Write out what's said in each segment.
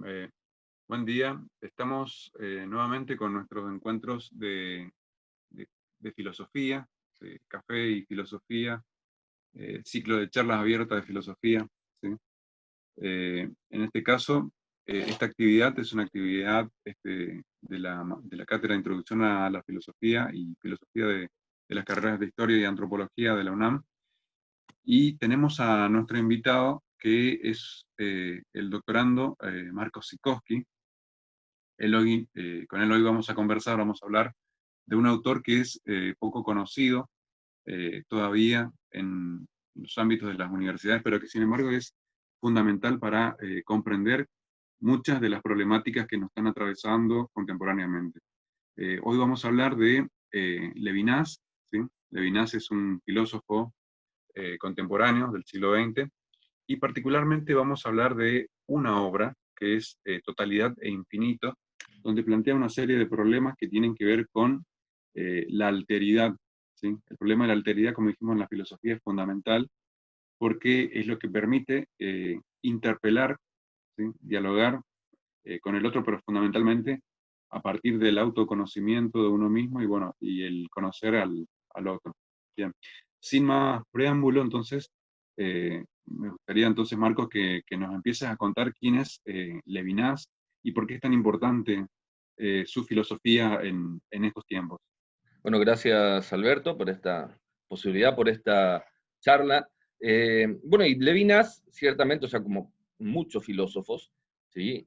Eh, Buen día. Estamos nuevamente con nuestros encuentros de- de filosofía, de café y filosofía, ciclo de charlas abiertas de filosofía, ¿sí? En este caso, esta actividad es una actividad de la Cátedra de Introducción a la Filosofía y Filosofía de las carreras de Historia y Antropología de la UNAM. Y tenemos a nuestro invitado, que es el doctorando Marcos Zikowski. Con él hoy vamos a conversar, vamos a hablar de un autor que es poco conocido todavía en los ámbitos de las universidades, pero que sin embargo es fundamental para comprender muchas de las problemáticas que nos están atravesando contemporáneamente. Hoy vamos a hablar de Levinas, ¿sí? Levinas es un filósofo contemporáneo del siglo XX, y particularmente vamos a hablar de una obra que es Totalidad e Infinito, donde plantea una serie de problemas que tienen que ver con la alteridad, ¿sí? El problema de la alteridad, como dijimos en la filosofía, es fundamental porque es lo que permite interpelar, ¿sí? Dialogar con el otro, pero fundamentalmente a partir del autoconocimiento de uno mismo y, bueno, y el conocer al otro. Bien. Sin más preámbulo, entonces, me gustaría entonces, Marcos, que nos empieces a contar quién es Levinas y por qué es tan importante su filosofía en estos tiempos. Bueno, gracias Alberto por esta posibilidad, por esta charla. Bueno, y Levinas, ciertamente, o sea, como muchos filósofos, ¿sí?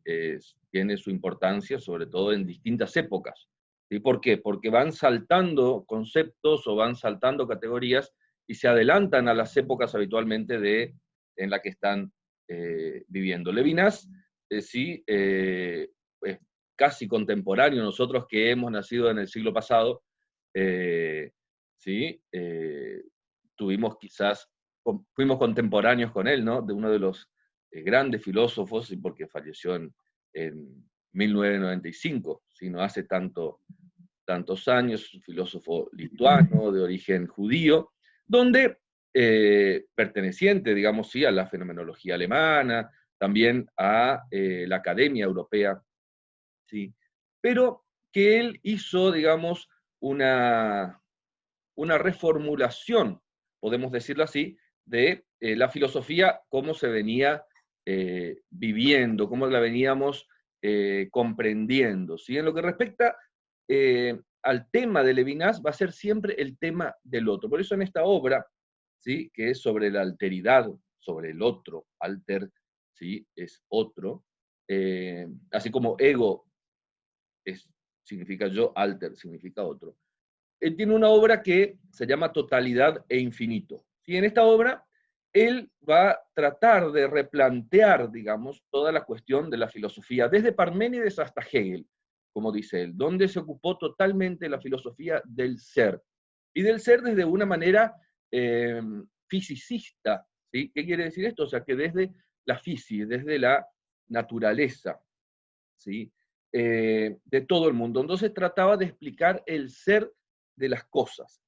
Tiene su importancia, sobre todo en distintas épocas. ¿Sí? ¿Por qué? Porque van saltando conceptos o van saltando categorías y se adelantan a las épocas habitualmente en la que están viviendo. Levinas, sí, es casi contemporáneo, nosotros que hemos nacido en el siglo pasado, eh, ¿sí? Tuvimos quizás, fuimos contemporáneos con él, ¿no? De uno de los grandes filósofos, y porque falleció en 1995, ¿sí? No hace tantos años, un filósofo lituano de origen judío, donde perteneciente, digamos, sí, a la fenomenología alemana, también a la Academia Europea, ¿sí? Pero que él hizo, digamos, una, una reformulación, podemos decirlo así, de la filosofía, cómo se venía viviendo, cómo la veníamos comprendiendo. ¿Sí? En lo que respecta al tema de Levinas, va a ser siempre el tema del otro. Por eso en esta obra, ¿sí? Que es sobre la alteridad, sobre el otro, alter, ¿sí? Es otro, así como ego es, significa yo, alter significa otro. Él tiene una obra que se llama Totalidad e Infinito. Y en esta obra, él va a tratar de replantear, digamos, toda la cuestión de la filosofía, desde Parménides hasta Hegel, como dice él, donde se ocupó totalmente la filosofía del ser. Y del ser desde una manera fisicista. ¿Sí? ¿Qué quiere decir esto? O sea, que desde la física, desde la naturaleza, ¿sí? De todo el mundo. Entonces trataba de explicar el ser de las cosas.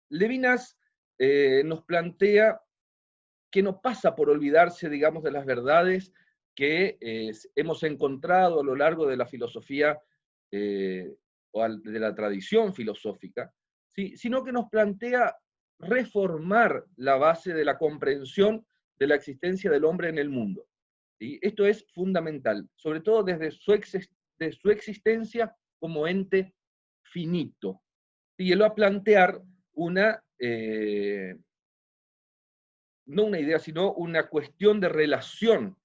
Levinas nos plantea que no pasa por olvidarse, digamos, de las verdades que hemos encontrado a lo largo de la filosofía o de la tradición filosófica, ¿sí? Sino que nos plantea reformar la base de la comprensión de la existencia del hombre en el mundo. ¿Sí? Esto es fundamental, sobre todo desde de su existencia como ente finito. Y él va a plantear no una idea, sino una cuestión de relación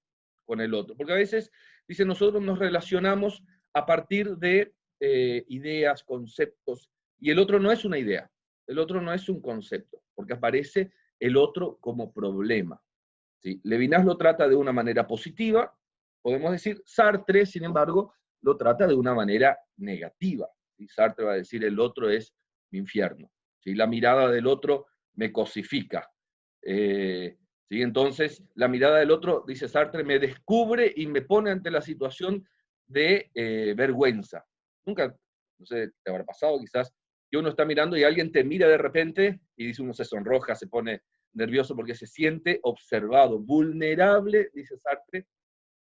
con el otro. Porque a veces, dice, nosotros nos relacionamos a partir de ideas, conceptos, y el otro no es una idea, el otro no es un concepto, porque aparece el otro como problema. ¿Sí? Levinas lo trata de una manera positiva, podemos decir. Sartre, sin embargo, lo trata de una manera negativa. ¿Sí? Sartre va a decir, el otro es mi infierno. ¿Sí? La mirada del otro me cosifica. ¿Sí? Entonces, la mirada del otro, dice Sartre, me descubre y me pone ante la situación de vergüenza. Nunca, no sé, te habrá pasado quizás, que uno está mirando y alguien te mira de repente y dice, uno se sonroja, se pone nervioso porque se siente observado, vulnerable, dice Sartre,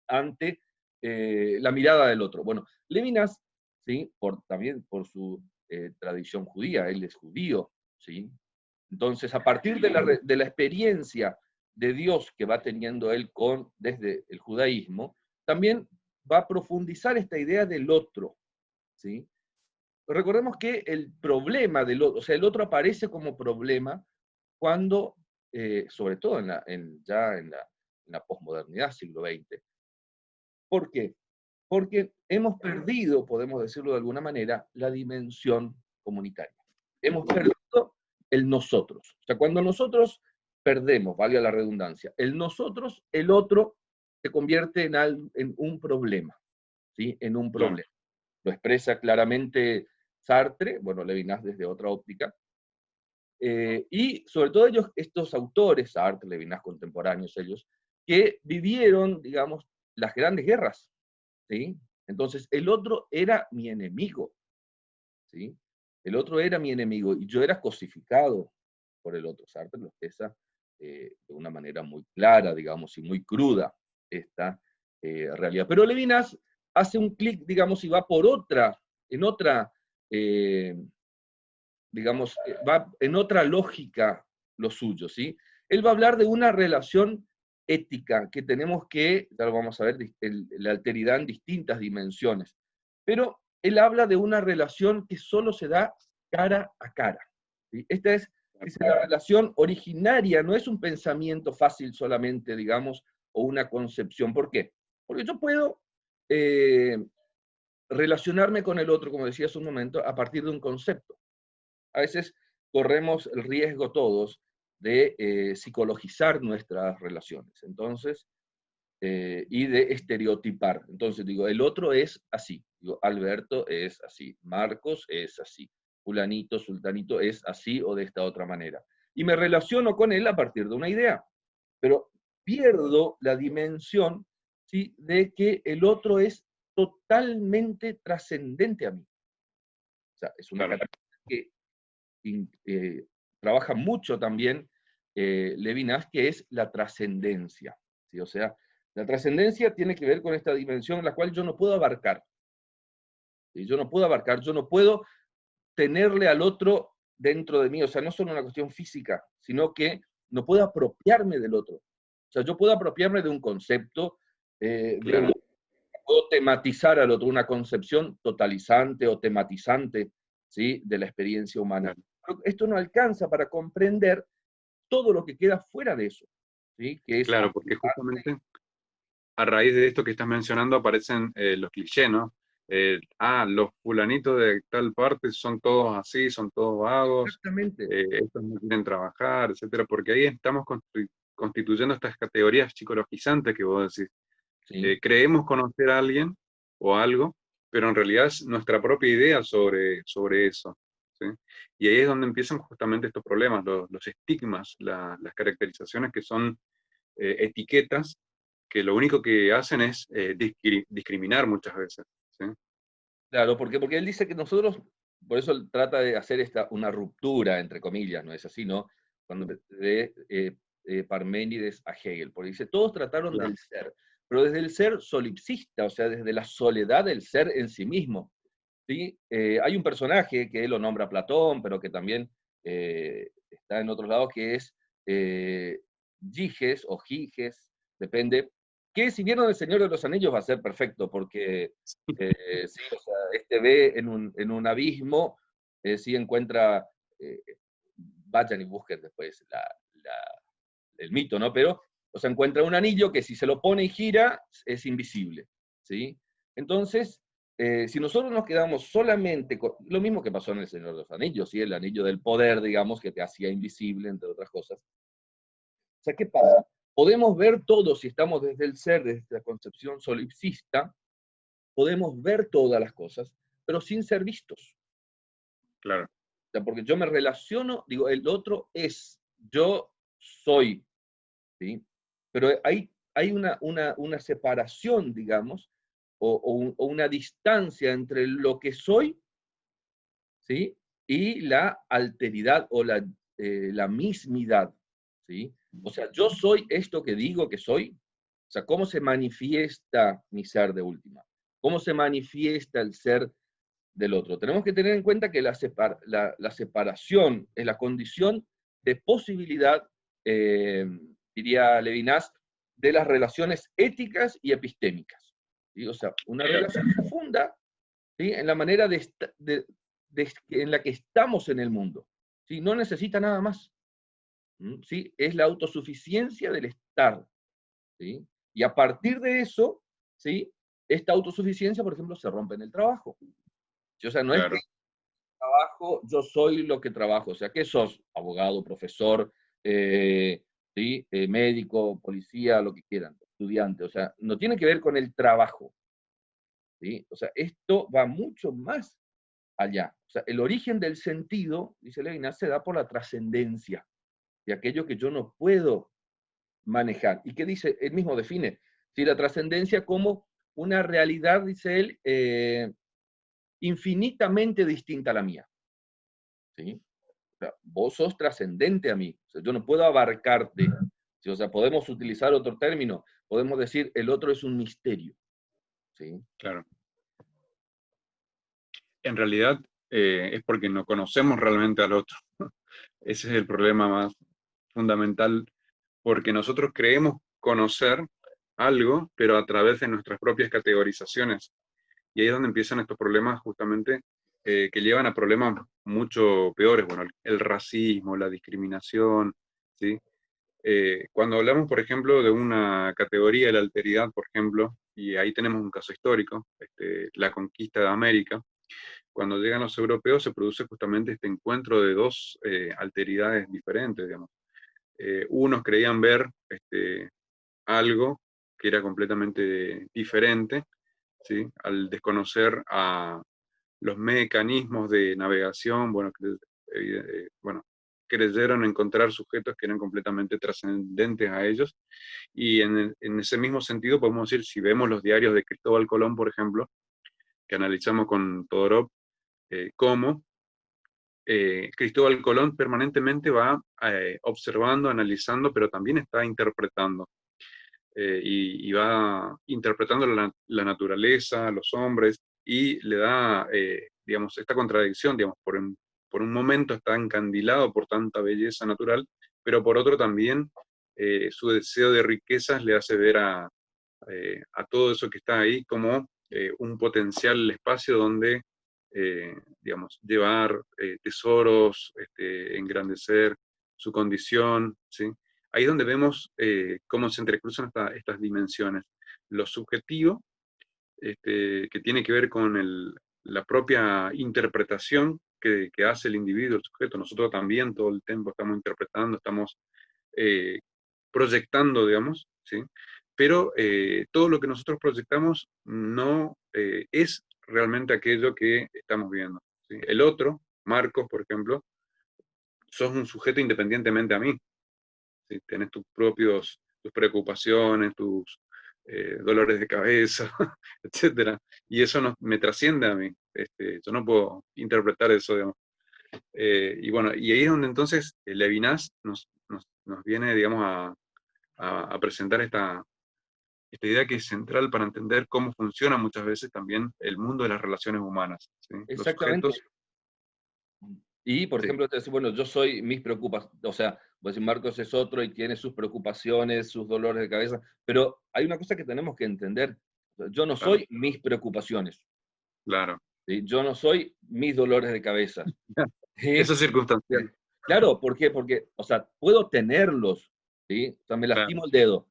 ante la mirada del otro. Bueno, Levinas, ¿sí? También por su tradición judía, él es judío, ¿sí? Entonces, a partir de la experiencia de Dios que va teniendo él desde el judaísmo, también va a profundizar esta idea del otro, ¿sí? Recordemos que el problema del otro, o sea, el otro aparece como problema cuando, sobre todo ya en la posmodernidad, siglo XX. ¿Por qué? Porque hemos perdido, podemos decirlo de alguna manera, la dimensión comunitaria. Hemos perdido el nosotros. O sea, cuando nosotros perdemos, valga la redundancia, el nosotros, el otro se convierte en un problema, ¿sí? En un Claro. problema. Lo expresa claramente Sartre, bueno, Levinas desde otra óptica, y sobre todo estos autores, Sartre, Levinas contemporáneos ellos, que vivieron, digamos, las grandes guerras, ¿sí? Entonces, el otro era mi enemigo, ¿sí? El otro era mi enemigo y yo era cosificado por el otro. Sartre lo expresa de una manera muy clara, digamos, y muy cruda esta realidad. Pero Levinas hace un clic, digamos, y va en otra, eh, digamos, va en otra lógica lo suyo, ¿sí? Él va a hablar de una relación ética que tenemos que, ya lo vamos a ver, la alteridad en distintas dimensiones, pero él habla de una relación que solo se da cara a cara, ¿sí? Esta es, dice, la relación originaria, no es un pensamiento fácil solamente, digamos, o una concepción. ¿Por qué? Porque yo puedo relacionarme con el otro, como decía hace un momento, a partir de un concepto. A veces corremos el riesgo todos de psicologizar nuestras relaciones, entonces, y de estereotipar. Entonces digo, el otro es así, digo, Alberto es así, Marcos es así, fulanito, sultanito es así o de esta otra manera. Y me relaciono con él a partir de una idea, pero pierdo la dimensión, ¿sí?, de que el otro es totalmente trascendente a mí. O sea, es una Claro. característica que eh, trabaja mucho también Levinas, que es la trascendencia, ¿sí? O sea, la trascendencia tiene que ver con esta dimensión en la cual yo no puedo abarcar, ¿sí? Yo no puedo abarcar, yo no puedo tenerle al otro dentro de mí, o sea, no solo una cuestión física, sino que no puedo apropiarme del otro. O sea, yo puedo apropiarme de un concepto, Claro. puedo tematizar al otro, una concepción totalizante o tematizante, ¿sí?, de la experiencia humana. Claro. Pero esto no alcanza para comprender todo lo que queda fuera de eso, ¿sí? Que es, Claro, porque justamente a raíz de esto que estás mencionando aparecen los clichés, ¿no? Los fulanitos de tal parte son todos así, son todos vagos, exactamente, estos no quieren trabajar, etcétera, porque ahí estamos constituyendo estas categorías psicologizantes que vos decís. ¿sí? Creemos conocer a alguien o algo, pero en realidad es nuestra propia idea sobre eso, ¿sí? Y ahí es donde empiezan justamente estos problemas, los estigmas, las caracterizaciones que son etiquetas que lo único que hacen es discriminar muchas veces, ¿sí? Claro, porque él dice que nosotros, por eso él trata de hacer una ruptura, entre comillas, no es así, ¿no? Cuando de Parménides a Hegel, porque dice, todos trataron Claro. del ser, pero desde el ser solipsista, o sea, desde la soledad del ser en sí mismo, ¿sí? Hay un personaje que él lo nombra Platón, pero que también está en otros lados, que es Giges o Giges, depende, que si vieron El Señor de los Anillos va a ser perfecto, porque sí, o sea, este ve en un abismo, sí encuentra, eh, vayan y busquen después el mito, ¿no? Pero, o sea, encuentra un anillo que si se lo pone y gira, es invisible, ¿sí? Entonces, si nosotros nos quedamos solamente con lo mismo que pasó en El Señor de los Anillos, ¿sí? El anillo del poder, digamos, que te hacía invisible, entre otras cosas. O sea, ¿qué pasa? Podemos ver todo, si estamos desde el ser, desde la concepción solipsista, podemos ver todas las cosas, pero sin ser vistos. Claro. O sea, porque yo me relaciono, digo, el otro es, yo soy, ¿sí? Pero hay una separación, digamos, o una distancia entre lo que soy, ¿sí?, y la alteridad o la mismidad, ¿sí? O sea, yo soy esto que digo que soy, O sea, ¿cómo se manifiesta mi ser de última? ¿Cómo se manifiesta el ser del otro? Tenemos que tener en cuenta que la separación es la condición de posibilidad, diría Levinas, de las relaciones éticas y epistémicas. ¿Sí? O sea, una relación se funda, ¿sí?, en la manera en la que estamos en el mundo. ¿Sí? No necesita nada más. ¿Sí? Es la autosuficiencia del estar. ¿Sí? Y a partir de eso, ¿sí?, esta autosuficiencia, por ejemplo, se rompe en el trabajo. ¿Sí? O sea, no es Claro. que trabajo, yo soy lo que trabajo. O sea, ¿qué sos? Abogado, profesor, ¿sí?, médico, policía, lo que quieran, estudiante. O sea, no tiene que ver con el trabajo. ¿Sí? O sea, esto va mucho más allá. O sea, el origen del sentido, dice Levinas, se da por la trascendencia de aquello que yo no puedo manejar. ¿Y qué dice? Él mismo define, ¿sí?, la trascendencia como una realidad, dice él, infinitamente distinta a la mía. ¿Sí? O sea, vos sos trascendente a mí. O sea, yo no puedo abarcarte. ¿Sí? O sea, podemos utilizar otro término. Podemos decir, el otro es un misterio. ¿Sí? Claro. En realidad es porque no conocemos realmente al otro. Ese es el problema más fundamental, porque nosotros creemos conocer algo, pero a través de nuestras propias categorizaciones. Y ahí es donde empiezan estos problemas justamente que llevan a problemas mucho peores, bueno, el racismo, la discriminación, ¿sí? Cuando hablamos, por ejemplo, de una categoría de la alteridad, por ejemplo, y ahí tenemos un caso histórico, la conquista de América, cuando llegan los europeos se produce justamente este encuentro de dos alteridades diferentes, digamos. Unos creían ver algo que era completamente diferente, ¿sí?, al desconocer a los mecanismos de navegación, bueno, bueno, creyeron encontrar sujetos que eran completamente trascendentes a ellos, y en ese mismo sentido podemos decir, si vemos los diarios de Cristóbal Colón, por ejemplo, que analizamos con Todorov, cómo Cristóbal Colón permanentemente va observando, analizando, pero también está interpretando. Y va interpretando la naturaleza, los hombres, y le da, digamos, esta contradicción, digamos, por un momento está encandilado por tanta belleza natural, pero por otro también su deseo de riquezas le hace ver a todo eso que está ahí como un potencial espacio donde, digamos, llevar tesoros, engrandecer su condición, ¿sí? Ahí es donde vemos cómo se entrecruzan estas dimensiones. Lo subjetivo, que tiene que ver con la propia interpretación que hace el individuo, el sujeto. Nosotros también todo el tiempo estamos interpretando, estamos eh, proyectando, digamos, ¿sí? Pero todo lo que nosotros proyectamos no es realmente aquello que estamos viendo, ¿sí? El otro, Marcos, por ejemplo, sos un sujeto independientemente a mí, ¿sí? Tenés tus preocupaciones, tus dolores de cabeza, etcétera. Y eso me trasciende a mí. Yo no puedo interpretar eso, digamos. Y bueno, y ahí es donde entonces Levinas nos viene, digamos, a presentar esta idea que es central para entender cómo funciona muchas veces también el mundo de las relaciones humanas, ¿sí? Los Exactamente. sujetos, Y, por sí, ejemplo, te decís, bueno, yo soy mis preocupaciones, o sea, pues Marcos es otro y tiene sus preocupaciones, sus dolores de cabeza, pero hay una cosa que tenemos que entender. Yo no claro, soy mis preocupaciones, claro. ¿sí? Yo no soy mis dolores de cabeza. Eso ¿Sí? es circunstancial, Claro, ¿por qué? Porque, o sea, puedo tenerlos, ¿sí? O sea, me claro, lastimo el dedo,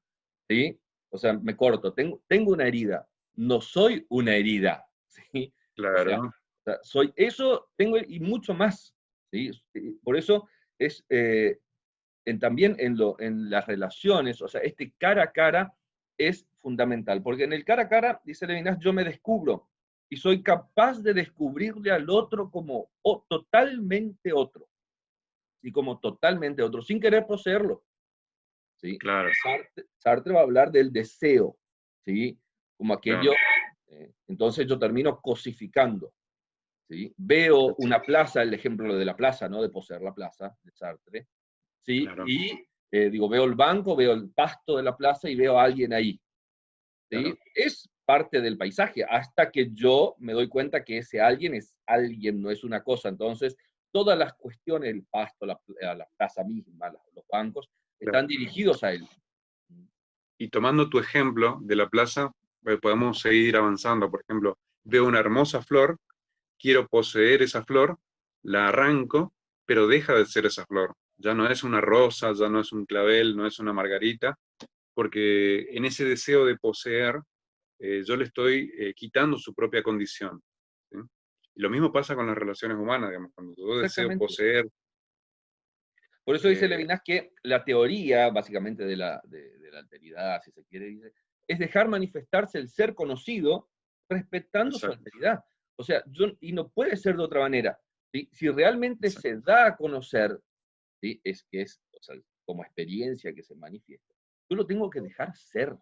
¿sí? O sea, me corto, tengo una herida, no soy una herida, ¿sí? O sea, claro, soy eso, tengo y mucho más, ¿sí? Por eso es también en las relaciones, o sea, este cara a cara es fundamental, porque en el cara a cara, dice Levinas, yo me descubro y soy capaz de descubrirle al otro como totalmente otro, y como totalmente otro, sin querer poseerlo, ¿sí? claro, Sartre va a hablar del deseo, ¿sí? Como aquello, claro, entonces yo termino cosificando, ¿sí? Veo una plaza, el ejemplo de la plaza, ¿no? De poseer la plaza, de Sartre, ¿sí? claro, Y Digo, veo el banco, veo el pasto de la plaza y veo a alguien ahí. ¿Sí? Claro. Es parte del paisaje, hasta que yo me doy cuenta que ese alguien es alguien, no es una cosa. Entonces, todas las cuestiones, el pasto, la plaza misma, los bancos, Claro. están dirigidos a él. Y tomando tu ejemplo de la plaza, podemos seguir avanzando. Por ejemplo, veo una hermosa flor, quiero poseer esa flor, la arranco, pero deja de ser esa flor. Ya no es una rosa, ya no es un clavel, no es una margarita, porque en ese deseo de poseer, yo le estoy quitando su propia condición. ¿Sí? Y lo mismo pasa con las relaciones humanas, digamos, cuando yo deseo Exactamente. poseer. Por eso dice eh, Levinas que la teoría, básicamente, de la alteridad, si se quiere, dice, es dejar manifestarse el ser conocido respetando su exacto, alteridad. O sea, y no puede ser de otra manera. ¿Sí? Si realmente exacto, se da a conocer, ¿sí? Es que es, o sea, como experiencia que se manifiesta, yo lo tengo que dejar ser.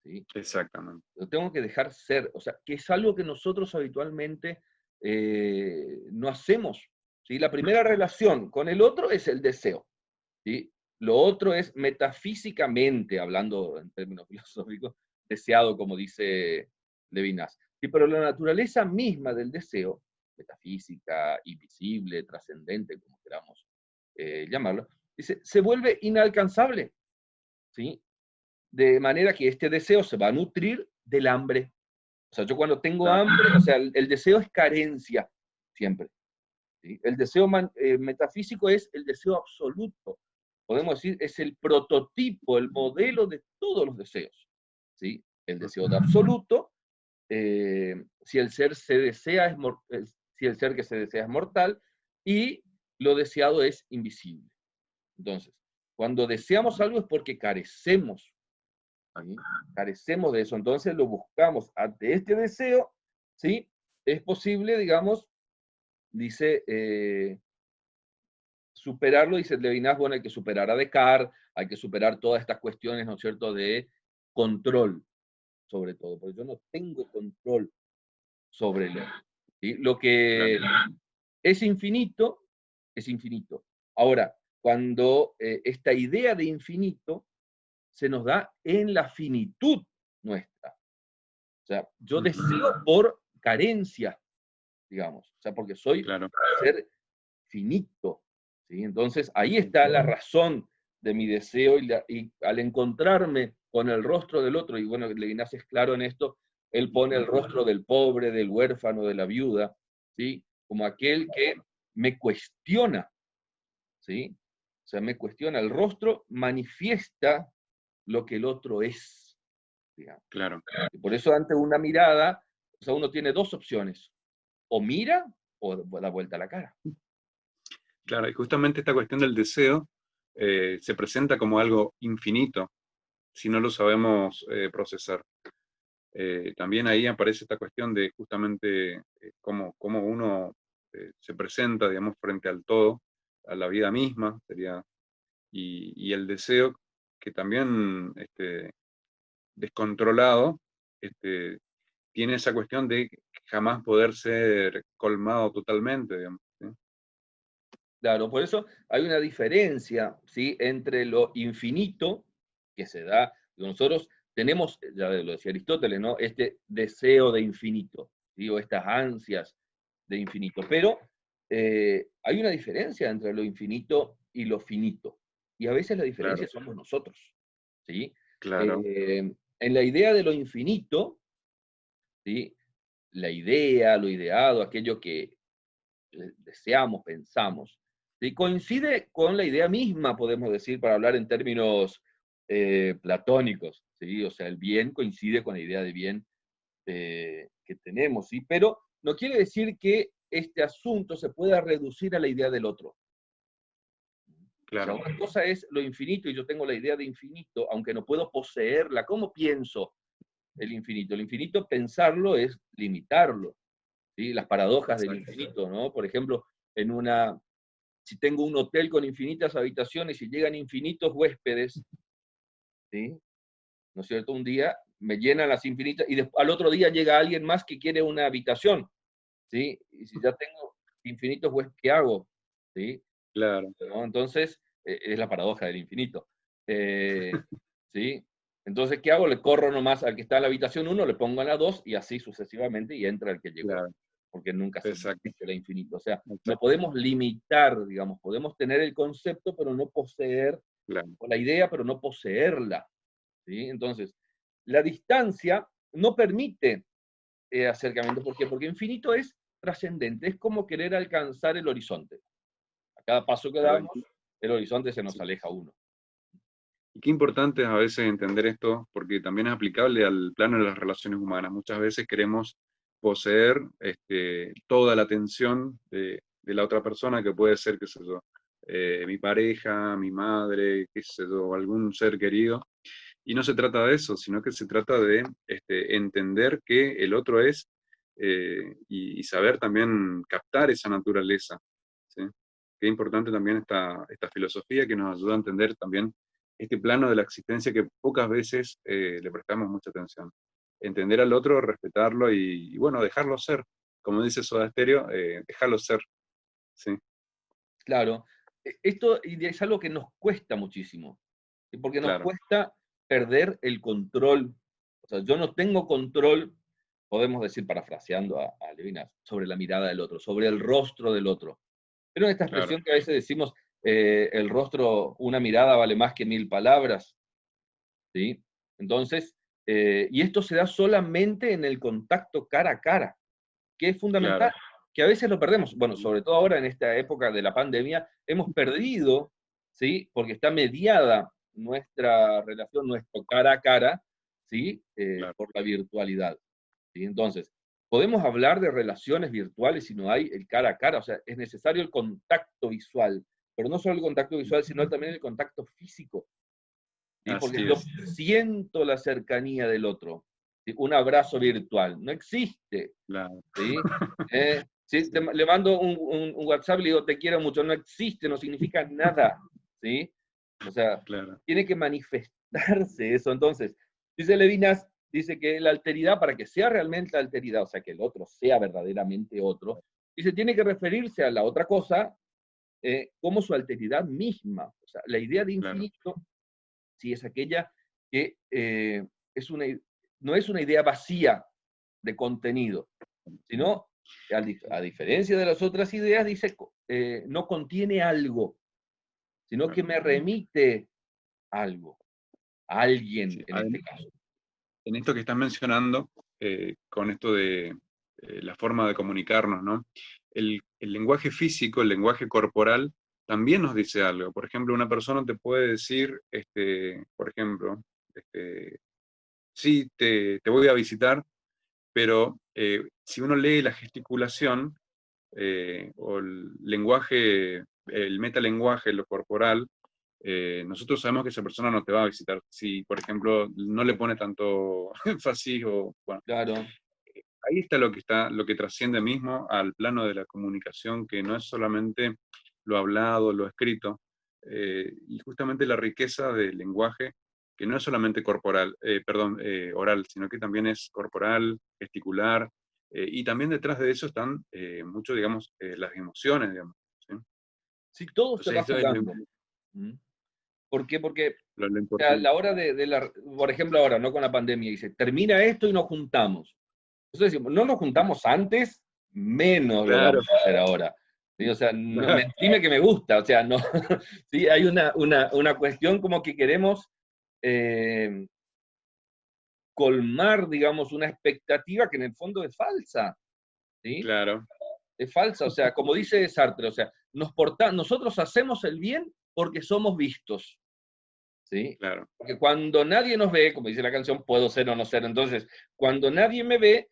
¿Sí? exactamente. Lo tengo que dejar ser. O sea, que es algo que nosotros habitualmente no hacemos. ¿Sí? La primera relación con el otro es el deseo. ¿Sí? Lo otro es metafísicamente, hablando en términos filosóficos, deseado, como dice Levinas. ¿Sí? Pero la naturaleza misma del deseo, metafísica, invisible, trascendente, como queramos llamarlo, dice, se vuelve inalcanzable. ¿Sí? De manera que este deseo se va a nutrir del hambre. O sea, yo cuando tengo Claro, hambre, o sea, el deseo es carencia, siempre. ¿Sí? El deseo metafísico es el deseo absoluto. Podemos decir, es el prototipo, el modelo de todos los deseos. ¿Sí? El deseo de absoluto, si el ser se desea, si el ser que se desea es mortal, y lo deseado es invisible. Entonces, cuando deseamos algo es porque carecemos. ¿Sí? Carecemos de eso, entonces lo buscamos ante este deseo, ¿sí? Es posible, digamos, dice, superarlo, dice Levinas, bueno, hay que superar a Descartes, hay que superar todas estas cuestiones, ¿no es cierto?, de control, sobre todo, porque yo no tengo control sobre él. ¿Sí? Lo claro. que es infinito, es infinito. Ahora, cuando esta idea de infinito se nos da en la finitud nuestra. O sea, yo deseo por carencia, digamos. O sea, porque soy Claro, ser finito. ¿Sí? Entonces, ahí está la razón de mi deseo y al encontrarme con el rostro del otro, y bueno, Levinas es claro en esto, él pone el rostro del pobre, del huérfano, de la viuda, ¿sí? Como aquel que me cuestiona, ¿sí? O sea, me cuestiona. El rostro manifiesta lo que el otro es, digamos. claro, Y por eso ante una mirada, o sea, uno tiene dos opciones, o mira o da vuelta a la cara. claro. Y justamente esta cuestión del deseo se presenta como algo infinito si no lo sabemos procesar. También ahí aparece esta cuestión de justamente cómo uno se presenta, digamos, frente al todo, a la vida misma, sería, y el deseo que también descontrolado este, tiene esa cuestión de jamás poder ser colmado totalmente, digamos. ¿Sí? Claro, por eso hay una diferencia, ¿sí? Entre lo infinito que se da, nosotros tenemos, ya lo decía Aristóteles, ¿no? Este deseo de infinito, ¿sí? O estas ansias de infinito, pero hay una diferencia entre lo infinito y lo finito, y a veces la Claro, diferencia somos nosotros, ¿sí? claro, En la idea de lo infinito, ¿sí? La idea, lo ideado, aquello que deseamos, pensamos, ¿sí? Coincide con la idea misma, podemos decir, para hablar en términos platónicos, ¿sí? O sea, el bien coincide con la idea de bien que tenemos, ¿sí? Pero no quiere decir que este asunto se pueda reducir a la idea del otro. O sea, claro, una cosa es lo infinito y yo tengo la idea de infinito, aunque no puedo poseerla. ¿Cómo pienso el infinito? El infinito, pensarlo es limitarlo. ¿Sí? Las paradojas del exacto, infinito, ¿no? Por ejemplo, si tengo un hotel con infinitas habitaciones y llegan infinitos huéspedes, ¿sí? ¿No es cierto? Un día me llenan las infinitas y al otro día llega alguien más que quiere una habitación, ¿sí? Y si ya tengo infinitos huéspedes, ¿qué hago? ¿Sí? claro, ¿No? Entonces, Es la paradoja del infinito. ¿Sí? Entonces, ¿qué hago? Le corro nomás al que está en la habitación 1, le pongo en la 2 y así sucesivamente y entra el que llegó. Claro, Porque nunca exacto, será infinito. O sea, no exacto, podemos limitar, digamos, podemos tener el concepto, pero no poseer, claro, o la idea, pero no poseerla. ¿Sí? Entonces, la distancia no permite acercamiento. ¿Por qué? Porque infinito es trascendente, es como querer alcanzar el horizonte. A cada paso que claro. damos, el horizonte se nos Sí. aleja uno. Y qué importante es a veces entender esto, porque también es aplicable al plano de las relaciones humanas. Muchas veces queremos poseer toda la atención de la otra persona, que puede ser, qué sé yo, mi pareja, mi madre, qué sé yo, algún ser querido. Y no se trata de eso, sino que se trata de entender que el otro es y saber también captar esa naturaleza. ¿Sí? Qué importante también esta filosofía que nos ayuda a entender también este plano de la existencia que pocas veces le prestamos mucha atención. Entender al otro, respetarlo y, bueno, dejarlo ser. Como dice Soda Stereo, dejarlo ser. ¿Sí? Claro, esto es algo que nos cuesta muchísimo, porque nos Claro, cuesta perder el control. O sea, yo no tengo control, podemos decir, parafraseando a Levinas, sobre la mirada del otro, sobre el rostro del otro. Pero esta claro, expresión que a veces decimos, el rostro, una mirada vale más que 1000 palabras, ¿sí? Entonces, y esto se da solamente en el contacto cara a cara, que es fundamental, claro. que a veces lo perdemos. Bueno, sobre todo ahora en esta época de la pandemia, hemos perdido, ¿sí? Porque está mediada nuestra relación, nuestro cara a cara, ¿sí? Claro, Por la virtualidad, ¿sí? Entonces, podemos hablar de relaciones virtuales si no hay el cara a cara, o sea, es necesario el contacto visual, pero no solo el contacto visual, sino también el contacto físico, ¿sí? Porque así yo es. siento la cercanía del otro, ¿sí? Un abrazo virtual, no existe, Claro. ¿sí? ¿Sí? Sí, Le mando un WhatsApp y le digo, te quiero mucho, no existe, no significa nada, ¿sí? O sea, claro, tiene que manifestarse eso. Entonces, dice Levinas, dice que la alteridad, para que sea realmente alteridad, o sea, que el otro sea verdaderamente otro, dice, tiene que referirse a la otra cosa como su alteridad misma. O sea, la idea de claro. infinito, sí, es aquella que es no es una idea vacía de contenido, sino, a diferencia de las otras ideas, dice, no contiene algo, sino que Claro. me remite algo, a alguien Sí. en este caso. En esto que estás mencionando, con esto de la forma de comunicarnos, ¿no? El lenguaje físico, el lenguaje corporal, también nos dice algo. Por ejemplo, una persona te puede decir, por ejemplo, sí, te voy a visitar, pero si uno lee la gesticulación o el lenguaje, el metalenguaje, lo corporal, nosotros sabemos que esa persona no te va a visitar. Si, por ejemplo, no le pone tanto énfasis o, bueno, Claro, ahí está lo que trasciende mismo al plano de la comunicación, que no es solamente lo hablado, lo escrito, y justamente la riqueza del lenguaje, que no es solamente corporal, perdón, oral, sino que también es corporal, gesticular, y también detrás de eso están mucho, digamos, las emociones, digamos. ¿Sí? si todo se Entonces, va esto es jugando. ¿Mm? ¿Por qué? Porque lo o sea, a importante. la hora por ejemplo, ahora, no con la pandemia, dice, termina esto y nos juntamos. Nosotros decimos, no nos juntamos antes, menos lo Claro, vamos a hacer ahora. ¿Sí? O sea, no, claro, mentime que me gusta, o sea, no, sí, hay una cuestión como que queremos eh, colmar, digamos, una expectativa que en el fondo es falsa, ¿sí? claro, Es falsa, o sea, como dice Sartre, o sea, nosotros hacemos el bien porque somos vistos, ¿sí? claro, Porque cuando nadie nos ve, como dice la canción, puedo ser o no ser, entonces, cuando nadie me ve,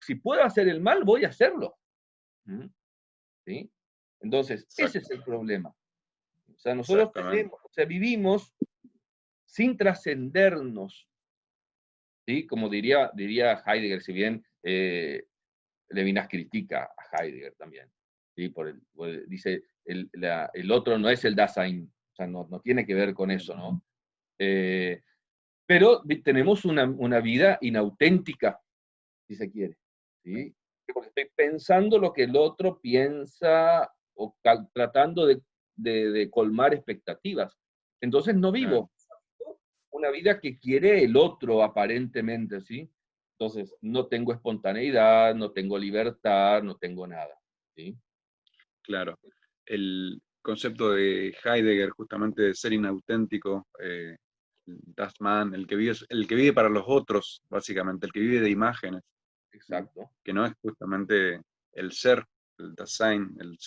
si puedo hacer el mal, voy a hacerlo, ¿sí? Entonces, ese es exacto, el problema. O sea, nosotros exactamente. o sea, vivimos sin trascendernos, ¿sí? Como diría Heidegger, si bien Levinas critica a Heidegger también, ¿sí? Dice, el otro no es el Dasein, o sea, no tiene que ver con eso, ¿no? Eh, pero tenemos una vida inauténtica, si se quiere, ¿sí? Porque estoy pensando lo que el otro piensa o tratando de de colmar expectativas. Entonces no claro, vivo una vida que quiere el otro aparentemente, ¿sí? Entonces no tengo espontaneidad, no tengo libertad, no tengo nada, ¿sí? claro. El concepto de Heidegger, justamente de ser inauténtico, Das Man, el que vive para los otros, básicamente, el que vive de imágenes, ¿sí? Exacto. Que no es justamente el ser, el Dasein, el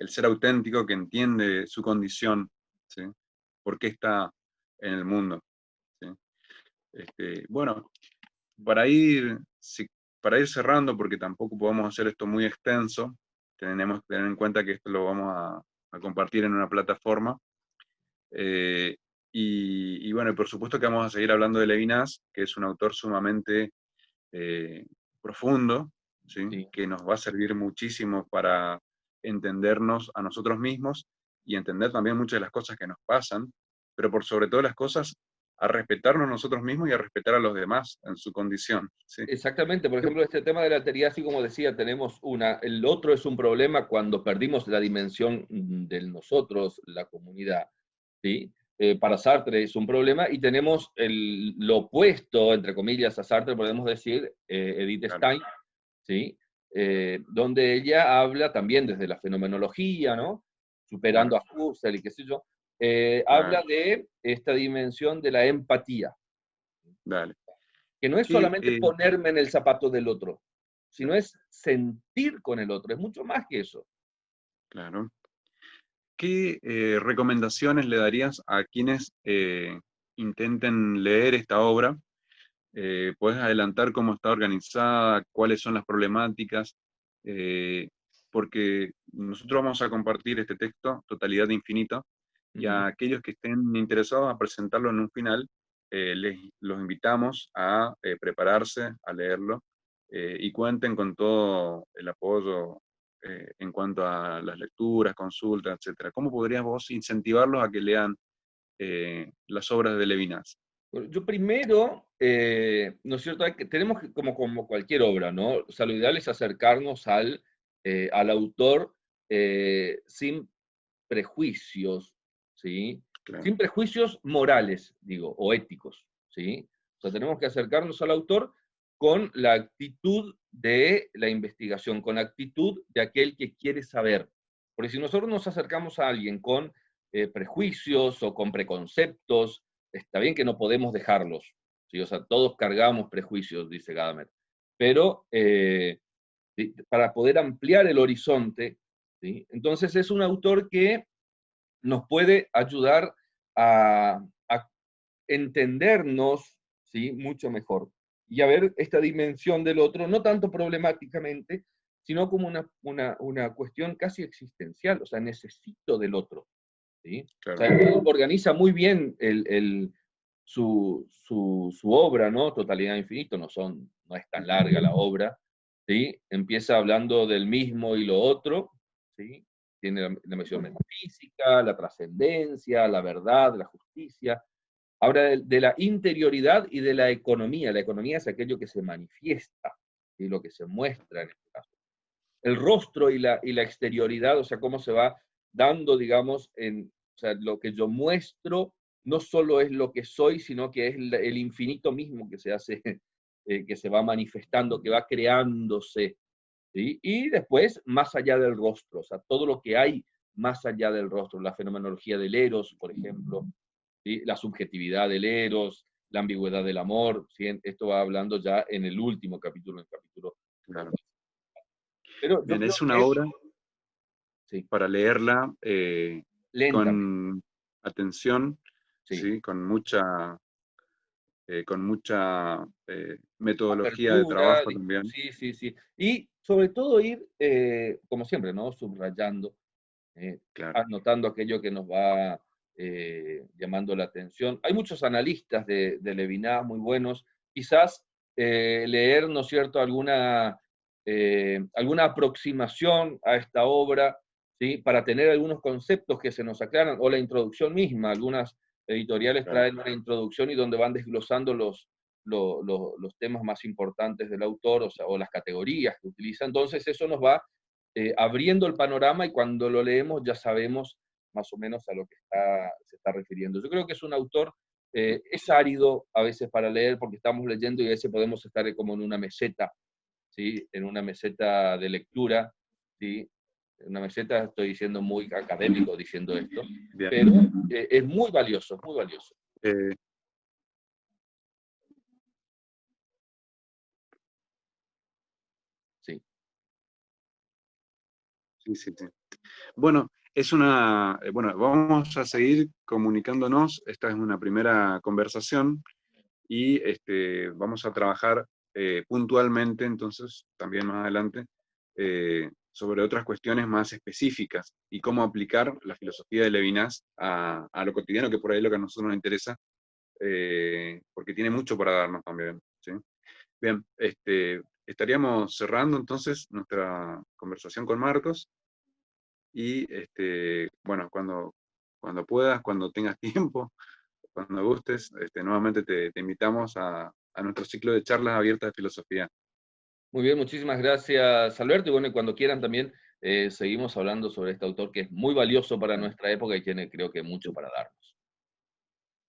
ser auténtico que entiende su condición, ¿sí? Por qué está en el mundo, ¿sí? Bueno, para ir, para ir cerrando, porque tampoco podemos hacer esto muy extenso, tenemos que tener en cuenta que esto lo vamos a compartir en una plataforma. eh, y bueno, por supuesto que vamos a seguir hablando de Levinas, que es un autor sumamente eh, profundo, ¿sí? Sí. Que nos va a servir muchísimo para entendernos a nosotros mismos y entender también muchas de las cosas que nos pasan, pero por sobre todas las cosas, a respetarnos nosotros mismos y a respetar a los demás en su condición, ¿sí? Exactamente, por ejemplo, este tema de la alteridad, así como decía, tenemos el otro es un problema cuando perdimos la dimensión del nosotros, la comunidad, ¿sí? Para Sartre es un problema y tenemos lo opuesto, entre comillas, a Sartre, podemos decir, Edith Claro, Stein, ¿sí? Donde ella habla también desde la fenomenología, ¿no? Superando claro, a Husserl y qué sé yo, claro, habla de esta dimensión de la empatía, dale. que no es ¿Qué, solamente ponerme en el zapato del otro, sino es sentir con el otro, es mucho más que eso. claro, qué recomendaciones le darías a quienes intenten leer esta obra? ¿Puedes adelantar cómo está organizada, cuáles son las problemáticas? Eh, Porque nosotros vamos a compartir este texto, Totalidad de Infinito, y Ujú. a aquellos que estén interesados a presentarlo en un final, los invitamos a prepararse, a leerlo, y cuenten con todo el apoyo en cuanto a las lecturas, consultas, etcétera. ¿Cómo podrías vos incentivarlos a que lean las obras de Levinas? Bueno, yo primero, ¿no es cierto? Tenemos que, como cualquier obra, ¿no? O sea, lo ideal es acercarnos al autor sin prejuicios, ¿sí? Claro, Sin prejuicios morales, digo, o éticos, ¿sí? O sea, tenemos que acercarnos al autor con la actitud de la investigación, con la actitud de aquel que quiere saber. Porque si nosotros nos acercamos a alguien con prejuicios o con preconceptos, está bien que no podemos dejarlos, ¿sí? O sea, todos cargamos prejuicios, dice Gadamer, pero para poder ampliar el horizonte, ¿sí? Entonces es un autor que nos puede ayudar a entendernos, ¿sí? Mucho mejor y a ver esta dimensión del otro, no tanto problemáticamente, sino como una cuestión casi existencial, o sea, necesito del otro, ¿sí? O claro. sea, él organiza muy bien su obra, ¿no? Totalidad Infinito, no es tan larga la obra, ¿sí? Empieza hablando del mismo y lo otro, ¿sí? Tiene la mención metafísica, la trascendencia, la verdad, la justicia. Habla de la interioridad y de la economía. La economía es aquello que se manifiesta, y lo que se muestra en este caso. El rostro y la exterioridad, o sea, cómo se va dando, digamos, o sea, lo que yo muestro no solo es lo que soy, sino que es el infinito mismo que se hace, que se va manifestando, que va creándose, ¿sí? Y después, más allá del rostro, o sea, todo lo que hay más allá del rostro, la fenomenología del eros, por ejemplo, ¿sí? La subjetividad del eros, la ambigüedad del amor, ¿sí? Esto va hablando ya en el último capítulo, en el capítulo. Claro. Pero yo Bien, creo es una que, obra sí, para leerla lentamente, con atención, sí. ¿sí? Con mucha metodología de Apertura, trabajo también. sí, sí, sí. Y sobre todo ir, como siempre, ¿no? Subrayando, eh, Claro, anotando aquello que nos va llamando la atención. Hay muchos analistas de Levinas muy buenos. Quizás leer, ¿no es cierto?, alguna aproximación a esta obra, ¿sí? Para tener algunos conceptos que se nos aclaran, o la introducción misma. Algunas editoriales claro. traen una introducción y donde van desglosando los temas más importantes del autor, o sea, o las categorías que utiliza. Entonces eso nos va abriendo el panorama y cuando lo leemos ya sabemos más o menos a lo que se está refiriendo. Yo creo que es un autor, es árido a veces para leer porque estamos leyendo y a veces podemos estar como en una meseta, ¿sí? En una meseta de lectura, ¿sí? En una meseta, estoy diciendo muy académico diciendo esto, Bien. pero es muy valioso, muy valioso. Eh, Sí. sí, sí, sí. Bueno, bueno, vamos a seguir comunicándonos. Esta es una primera conversación y vamos a trabajar puntualmente, entonces, también más adelante, sobre otras cuestiones más específicas y cómo aplicar la filosofía de Levinas a lo cotidiano, que por ahí es lo que a nosotros nos interesa, porque tiene mucho para darnos también, ¿sí? Bien, estaríamos cerrando entonces nuestra conversación con Marcos y, bueno, cuando puedas, cuando tengas tiempo, cuando gustes, nuevamente te invitamos a nuestro ciclo de charlas abiertas de filosofía. Muy bien, muchísimas gracias, Alberto. Y bueno, y cuando quieran también seguimos hablando sobre este autor que es muy valioso para nuestra época y tiene, creo que, mucho para darnos.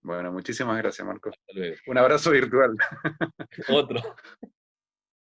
Bueno, muchísimas gracias, Marcos. Hasta luego. Un abrazo virtual. Otro.